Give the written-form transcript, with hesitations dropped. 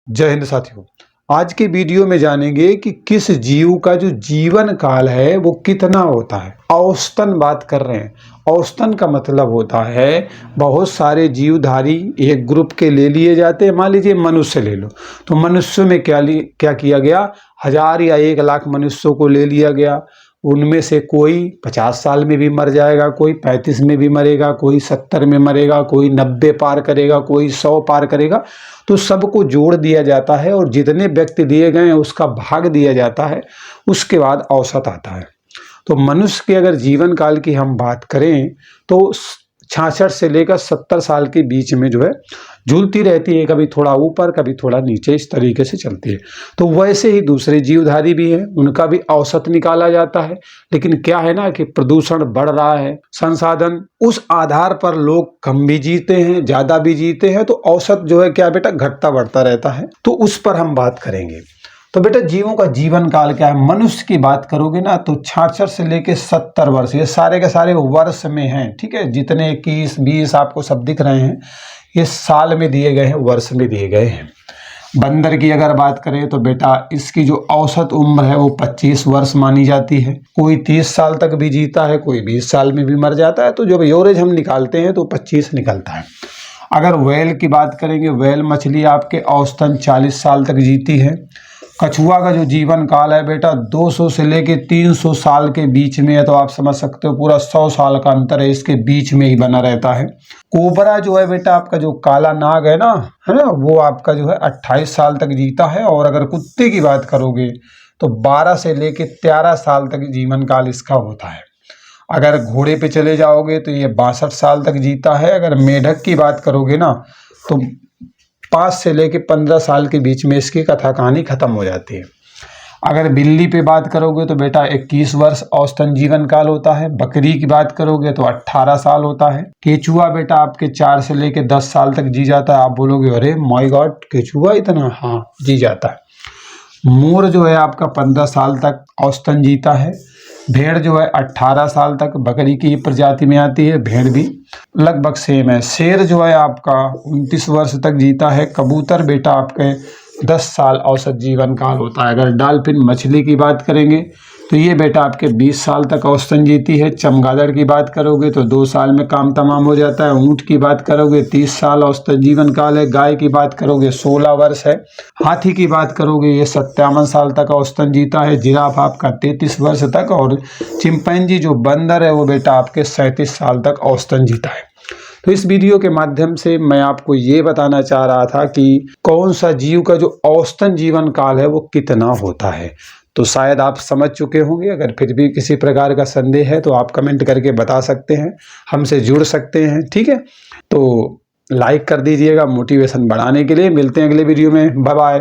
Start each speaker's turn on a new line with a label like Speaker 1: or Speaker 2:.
Speaker 1: जय हिंद साथियों। आज के वीडियो में जानेंगे कि किस जीव का जो जीवन काल है वो कितना होता है। औसतन बात कर रहे हैं। औसतन का मतलब होता है बहुत सारे जीवधारी एक ग्रुप के ले लिए जाते हैं। मान लीजिए मनुष्य ले लो, तो मनुष्य में क्या किया गया, 1000 या 1 लाख मनुष्यों को ले लिया गया। उनमें से कोई 50 साल में भी मर जाएगा, कोई 35 में भी मरेगा, कोई 70 में मरेगा, कोई 90 पार करेगा, कोई 100 पार करेगा। तो सबको जोड़ दिया जाता है और जितने व्यक्ति दिए गए हैं उसका भाग दिया जाता है। उसके बाद औसत आता है। तो मनुष्य के अगर जीवन काल की हम बात करें तो 66 से लेकर 70 साल के बीच में जो है झूलती रहती है, कभी थोड़ा ऊपर कभी थोड़ा नीचे, इस तरीके से चलती है। तो वैसे ही दूसरे जीवधारी भी हैं, उनका भी औसत निकाला जाता है। लेकिन क्या है ना कि प्रदूषण बढ़ रहा है, संसाधन उस आधार पर लोग कम भी जीते हैं, ज्यादा भी जीते हैं, तो औसत जो है क्या बेटा घटता बढ़ता रहता है। तो उस पर हम बात करेंगे। तो बेटा जीवों का जीवन काल क्या है। मनुष्य की बात करोगे ना तो 66 से लेके 70 वर्ष, ये सारे के सारे वर्ष में हैं। ठीक है, जितने 21 20 आपको सब दिख रहे हैं ये साल में दिए गए हैं, वर्ष में दिए गए हैं। बंदर की अगर बात करें तो बेटा इसकी जो औसत उम्र है वो 25 वर्ष मानी जाती है। कोई 30 साल तक भी जीता है, कोई 20 साल में भी मर जाता है। तो जब एवरेज हम निकालते हैं तो 25 निकलता है। अगर व्हेल की बात करेंगे, व्हेल मछली आपके औसतन 40 साल तक जीती है। कछुआ का जो जीवन काल है बेटा 200 से लेके 300 साल के बीच में है। तो आप समझ सकते हो पूरा 100 साल का अंतर है, इसके बीच में ही बना रहता है। कोबरा जो है बेटा आपका जो काला नाग है ना, वो आपका जो है 28 साल तक जीता है। और अगर कुत्ते की बात करोगे तो 12 से लेके 13 साल तक जीवन काल इसका होता है। अगर घोड़े पे चले जाओगे तो ये 62 साल तक जीता है। अगर मेढक की बात करोगे ना तो 5 से लेके 15 साल के बीच में इसकी कथा कहानी खत्म हो जाती है। अगर बिल्ली पे बात करोगे तो बेटा 21 वर्ष औसतन जीवन काल होता है। बकरी की बात करोगे तो 18 साल होता है। केचुआ बेटा आपके 4 से लेके 10 साल तक जी जाता है। आप बोलोगे अरे माय गॉड केचुआ इतना, हाँ जी जाता है। मोर जो है आपका 15 साल तक औसतन जीता है। भेड़ जो है 18 साल तक बकरी की प्रजाति में आती है, भेड़ भी लगभग सेम है। शेर जो है आपका 29 वर्ष तक जीता है। कबूतर बेटा आपके 10 साल औसत जीवन काल होता है। अगर डॉल्फिन मछली की बात करेंगे तो ये बेटा आपके 20 साल तक औसतन जीती है। चमगादड़ की बात करोगे तो 2 साल में काम तमाम हो जाता है। ऊंट की बात करोगे 30 साल औसतन जीवन काल है। गाय की बात करोगे 16 वर्ष है। हाथी की बात करोगे ये 57 साल तक औसतन जीता है। जिराफ आपका 33 वर्ष तक। और चिंपैंजी जो बंदर है वो बेटा आपके 37 साल तक औसतन जीता है। तो इस वीडियो के माध्यम से मैं आपको ये बताना चाह रहा था कि कौन सा जीव का जो औसतन जीवन काल है वो कितना होता है। तो शायद आप समझ चुके होंगे। अगर फिर भी किसी प्रकार का संदेह है तो आप कमेंट करके बता सकते हैं, हमसे जुड़ सकते हैं। ठीक है, तो लाइक कर दीजिएगा मोटिवेशन बढ़ाने के लिए। मिलते हैं अगले वीडियो में। Bye bye.